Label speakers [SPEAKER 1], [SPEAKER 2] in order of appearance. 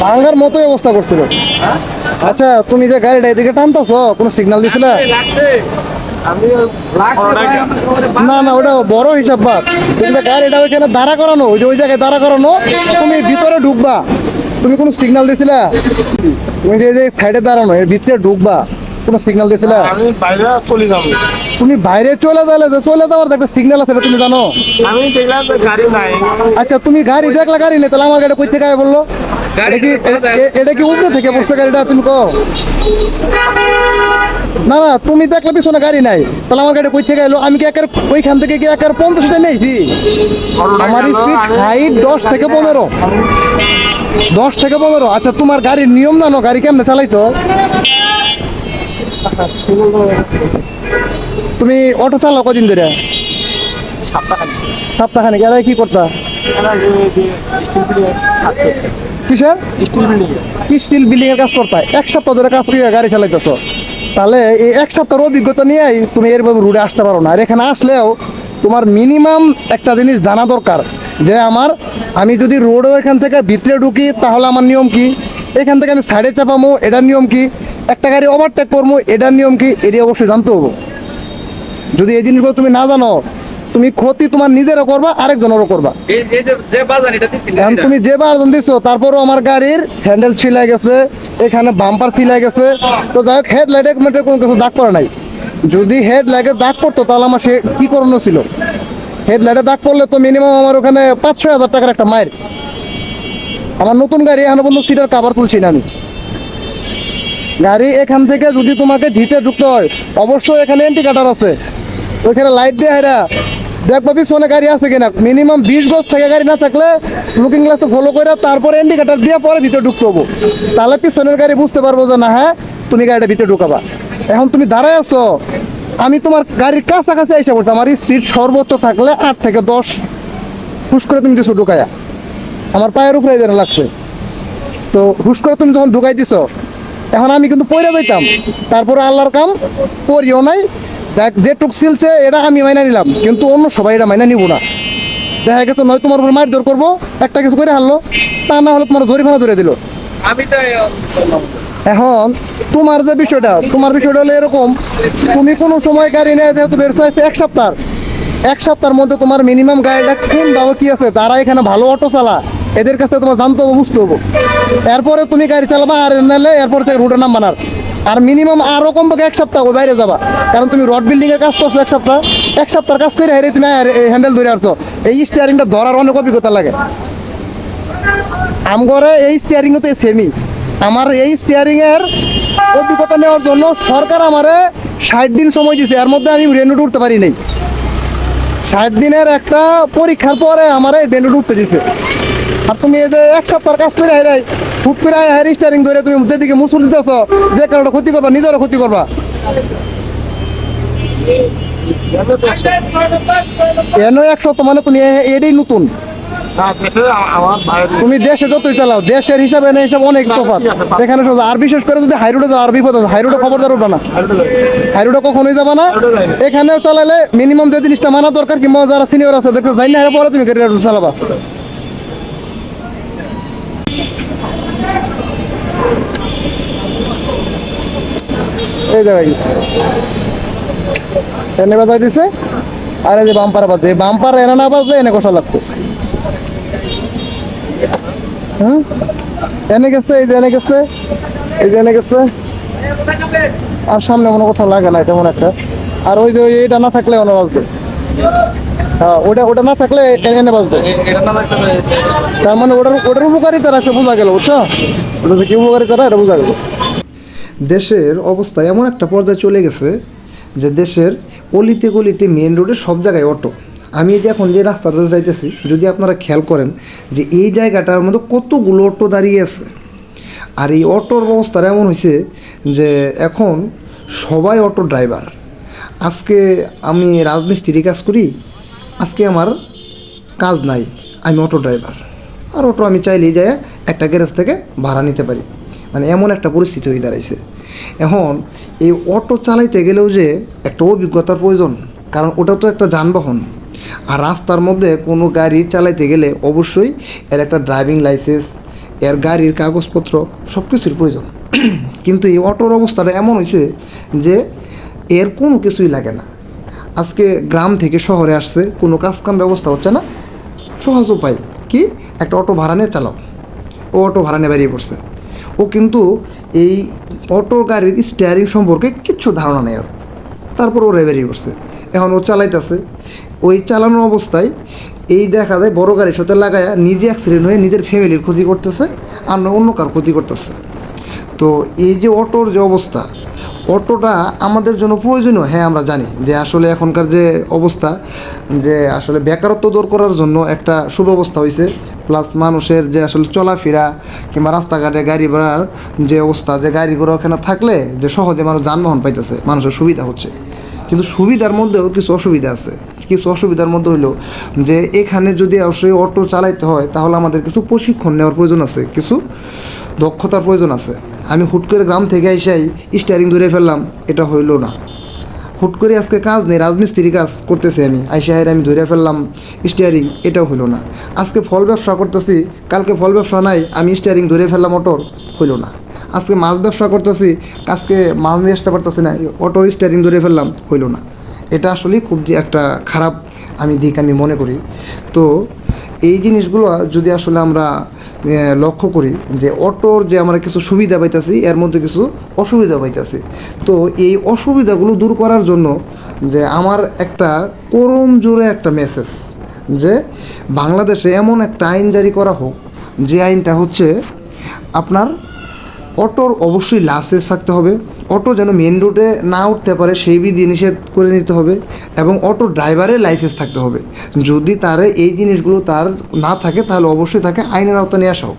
[SPEAKER 1] ভাঙ্গার মতোই অবস্থা করছিল। আচ্ছা তুমি যে গাড়িটা এদিকে টানতেছো কোনো সিগন্যাল দিছিলে? না না, ওটা বড় হিসাব বাদ। তুমি যে গাড়িটা ওইখানে দাঁড়া করানো, ওই যে ওই জায়গায় দাঁড়া করানো, তুমি ভিতরে ঢুকবা, তুমি কোনো সিগন্যাল দিছিলা? তুমি যে সাইডে দাঁড়ানো এর ভিতরে ঢুকবা, কোনো সিগন্যাল দিছিলা?
[SPEAKER 2] আমি বাইরে চলে যাবো।
[SPEAKER 1] তুমি বাইরে চলে যাবে, যে চলে যাওয়ার একটা সিগন্যাল আছে তুমি জানো?
[SPEAKER 2] আমি দেখলাম গাড়ি নাই।
[SPEAKER 1] আচ্ছা তুমি গাড়ি দেখলা, গাড়ি নেই, তাহলে আমার গাড়ি কই থেকে আয় বললো? এটা কি উপরে থেকে পড়ছে গাড়িটা? তুমি কো না না, তুমি দেখলে পিছনে গাড়ি নাই, তাহলে আমার গাড়ি কই থেকে এলো? আমি কি একের ওইখান থেকে কি একের 50টা নিয়েছি? আমার স্পিড হাইট 10 থেকে 15, 10 থেকে 15। আচ্ছা তোমার গাড়ির নিয়ম জানো? গাড়ি কেমনে চালাইতো? তুমি অটো চালাও কদিন ধরে? সপ্তাহখানিক। এরা কি করতা? কিসের? স্টিল বিল্ডিং এর কাজ করতা। 1 সপ্তাহ ধরে কাজ করে গাড়ি চালাইতেছো, তাহলে এই 1 সপ্তাহের অভিজ্ঞতা নিয়েই তুমি এরভাবে রুটে আসতে পারো না। আর এখানে আসলেও তোমার মিনিমাম একটা জিনিস জানা দরকার, যে আমি যদি রোডও এখান থেকে ভিতরে ঢুকি তাহলে আমার নিয়ম কি, এখান থেকে আমি সাইডে চাপামো এটার নিয়ম কি, একটা গাড়ি ওভারটেক করবো এটার নিয়ম কি, এটি অবশ্যই জানতে হবে। যদি এই জিনিসগুলো তুমি না জানো, তুমি ক্ষতি তোমার নিজেরও করবা, আরেকজনেরও করবা। এখন তুমি যে বারজন দিছো, তারপরও আমার গাড়ির হ্যান্ডেল ছিলাই গেছে, এখানে বাম্পার ছিলাই গেছে, তো যাই হোক হেডলাইটে কোনো কিছু দাগ পড়ে নাই। যদি হেডলাইটে দাগ পড়তো তাহলে আমার সে কী করণীয় ছিল? হেডলাইটে দাগ পড়লে তো মিনিমাম আমার ওখানে 5-6 হাজার টাকার একটা মায়ের। আমার নতুন গাড়ি এখনো পর্যন্ত সিটের কাভার তুলছি না আমি। গাড়ি এখান থেকে যদি তোমাকে ঢিতে ঢুকতে হয়, অবশ্যই এখানে ইন্ডিকেটার আছে, ওইখানে লাইট দিয়ে হেরা দেখবা পিছনে গাড়ি আছে কিনা। মিনিমাম 20 গজ থেকে গাড়ি না থাকলে লুকিং গ্লাসে ফলো করে তারপরে ইন্ডিকেটার দিয়ে পরে ভিতরে ঢুকতে হবো, তাহলে পিছনের গাড়ি বুঝতে পারবো যে না হ্যাঁ তুমি গাড়িটা ভিতরে ঢুকাবা। এখন তুমি দাঁড়ায় আছো, আমি তোমার গাড়ির কাছাকাছি এসে পড়ছি, আমার স্পিড সর্বোচ্চ থাকলে 8 থেকে 10, হুশ করে তুমি দিছো ঢুকাইয়া, আমার পায়ের উপরে যেন লাগছে, তো হুশ করে তুমি যখন ঢুকাই দিছো, এখন আমি কিন্তু পড়ে যাইতাম, তারপরে আল্লাহর কাম পড়িও নাই, যেটুক সিলছে এটা আমি মাইনা নিলাম, কিন্তু অন্য সবাই এটা মাইনা নিব না। দেখা গেছে নয় তোমার উপর মারধর করবো, একটা কিছু করে হারলো, তা না হলে তোমার জরিমানা ধরে দিল। এখন তোমার যে বিষয়টা, তোমার বিষয়টা হলো এরকম, তুমি কোনো সময় গাড়ি নেয় যেহেতু বেরোছো 1 সপ্তাহের মধ্যে তোমার মিনিমাম গাড়িটা কোন ভাবে কি আছে, তারা এখানে ভালো অটো চালা, এদের কাছে তোমার জানতে হবে, বুঝতে হবে, এরপরে তুমি গাড়ি চালাবা। আর নাহলে এরপর থেকে রুটে নাম বানার, আর মিনিমাম আরও কমপক্ষে 1 সপ্তাহ বাইরে যাবা, কারণ তুমি রড বিল্ডিং এর কাজ করছো 1 সপ্তাহ কাজ করে হেরে তুমি হ্যান্ডেল ধরে আসছো। এই স্টিয়ারিংটা ধরার অনেক অভিজ্ঞতা লাগে। আমগরে এই স্টিয়ারিং তো সেমি, আমার এই স্টিয়ারিং এর অভিজ্ঞতা নেওয়ার জন্য সরকার আমারে 60 দিন সময় দিছে, এর মধ্যে আমি রেনুট উঠতে পারি নাই। 60 দিনের একটা পরীক্ষার পরে আমার এই রেনুট উঠতে দিছে। আর তুমি এই যে 1 সপ্তাহ কাজ করে হারাই ফুট করে হারি স্টিয়ারিং ধরে তুমি যেদিকে মুসুর দিতেছ, যে কারোটা ক্ষতি করবা, নিজেরও ক্ষতি করবা। এনে 1 সপ্তাহ মানে তুমি এটাই নতুন। তুমি দেশে যতই চালাও, দেশের হিসাবে না হিসাব অনেক তফাৎ এখানে সোজা। আর বিশেষ করে যদি হাইরোডে যাও আর বিপদ আছে, হাইরোডে খবরদার উঠবে না, হাইরোডে কখনোই যাবে না। এখানেও চালালে মিনিমাম যে জিনিসটা মানা দরকার, কিংবা যারা সিনিয়র আছে দেখো যাই না, পরে তুমি গাড়ি চালাবা। এই জায়গায় এনে বাজাই দিছে, আর এই যে বাম্পার বাজে, বাম্পার এনে না বাজলে এনে কষা লাগতো। এনে গেছে, এই যে এনে গেছে, এই যে এনে গেছে, আর সামনে মনে কোথাও লাগে না তেমন একটা। আর ওই যে এইটা না থাকলে অনেক বাজতো, হ্যাঁ ওটা না থাকলে এনে বাজতো। তার মানে ওটার উপকারিতা আছে, বোঝা গেল, বুঝছো? ওটা কি উপকারিতা এটা বোঝা গেল। দেশের অবস্থা এমন একটা পর্যায়ে চলে গেছে যে দেশের অলিতে গলিতে মেন রোডে সব জায়গায় অটো। আমি যে এখন যে রাস্তাটা যাইতেছি, যদি আপনারা খেয়াল করেন যে এই জায়গাটার মধ্যে কতগুলো অটো দাঁড়িয়ে আছে। আর এই অটোর অবস্থাটা এমন হয়েছে যে এখন সবাই অটো ড্রাইভার। আজকে আমি রাজমিস্ত্রি কাজ করি, আজকে আমার কাজ নাই, আমি অটো ড্রাইভার। আর অটো আমি চাইলেই যাই একটা গ্যারেজ থেকে ভাড়া নিতে পারি, মানে এমন একটা পরিস্থিতি হয়ে দাঁড়াইছে। এখন এই অটো চালাইতে গেলেও যে একটা অভিজ্ঞতার প্রয়োজন, কারণ ওটা তো একটা যানবাহন। আর রাস্তার মধ্যে কোনো গাড়ি চালাইতে গেলে অবশ্যই এর একটা ড্রাইভিং লাইসেন্স, এর গাড়ির কাগজপত্র সব কিছুর প্রয়োজন। কিন্তু এই অটোর অবস্থাটা এমন হয়েছে যে এর কোনো কিছুই লাগে না। আজকে গ্রাম থেকে শহরে আসছে, কোনো কাজকাম ব্যবস্থা হচ্ছে না, সহজ উপায় কি একটা অটো ভাড়া নিয়ে চালাও। ও অটো ভাড়া নিয়ে বেরিয়ে পড়ছে। ও কিন্তু এই অটো গাড়ির স্টিয়ারিং সম্পর্কে কিচ্ছু ধারণা নেই ওর। তারপর ওরা বেরিয়ে পড়ছে। এখন ও চালাইতেছে, ওই চালানোর অবস্থায় এই দেখা যায় বড় গাড়ির সাথে লাগায়া নিজে অ্যাক্সিডেন্ট হয়ে নিজের ফ্যামিলির ক্ষতি করতেছে, আর নয় অন্য কার ক্ষতি করতেছে। তো এই যে অটোর যে অবস্থা, অটোটা আমাদের জন্য প্রয়োজনীয়, হ্যাঁ আমরা জানি যে আসলে এখনকার যে অবস্থা, যে আসলে বেকারত্ব দূর করার জন্য একটা সুব্যবস্থা হয়েছে, প্লাস মানুষের যে আসলে চলাফেরা কিংবা রাস্তাঘাটে গাড়ি ভাড়ার যে অবস্থা, যে গাড়িগুলো ওখানে থাকলে যে সহজে মানুষ যানবাহন পাইতেছে, মানুষের সুবিধা হচ্ছে। কিন্তু সুবিধার মধ্যেও কিছু অসুবিধা আছে। কিছু অসুবিধার মধ্যে হলো যে এখানে যদি অবশ্যই অটো চালাইতে হয় তাহলে আমাদের কিছু প্রশিক্ষণ নেওয়ার প্রয়োজন আছে, কিছু দক্ষতার প্রয়োজন আছে। আমি হুট করে গ্রাম থেকে এসেই স্টিয়ারিং ধরে ফেললাম, এটা হইল না। হুট করে আজকে কাজ নেই, রাজমিস্ত্রি কাজ করতেছি আমি, আইসাহের আমি ধরে ফেললাম স্টিয়ারিং, এটাও হইল না। আজকে ফল ব্যবসা করতেছি, কালকে ফল ব্যবসা নাই, আমি স্টিয়ারিং ধরে ফেললাম অটোর, হইল না। আজকে মাছ ব্যবসা করতেছি, আজকে মাছ নিয়ে আসতে পারতেছি না, অটোর স্টিয়ারিং ধরে ফেললাম, হইল না। এটা আসলেই খুব যে একটা খারাপ দিক আমি মনে করি। তো এই জিনিসগুলো যদি আসলে আমরা লক্ষ্য করি যে অটোর যে আমরা কিছু সুবিধা পাইতেছি, এর মধ্যে কিছু অসুবিধা পাইতেছি। তো এই অসুবিধাগুলো দূর করার জন্য যে আমার একটা করণ জোরে একটা মেসেজ, যে বাংলাদেশে এমন একটা আইন জারি করা হোক, যে আইনটা হচ্ছে আপনার অটোর অবশ্যই লাইসেন্স থাকতে হবে, অটো যেন মেন রোডে না উঠতে পারে সেই বিধি নিষেধ করে নিতে হবে, এবং অটো ড্রাইভারের লাইসেন্স থাকতে হবে। যদি তার এই জিনিসগুলো তার না থাকে তাহলে অবশ্যই তাকে আইনের আওতায় নিয়ে আসা হোক।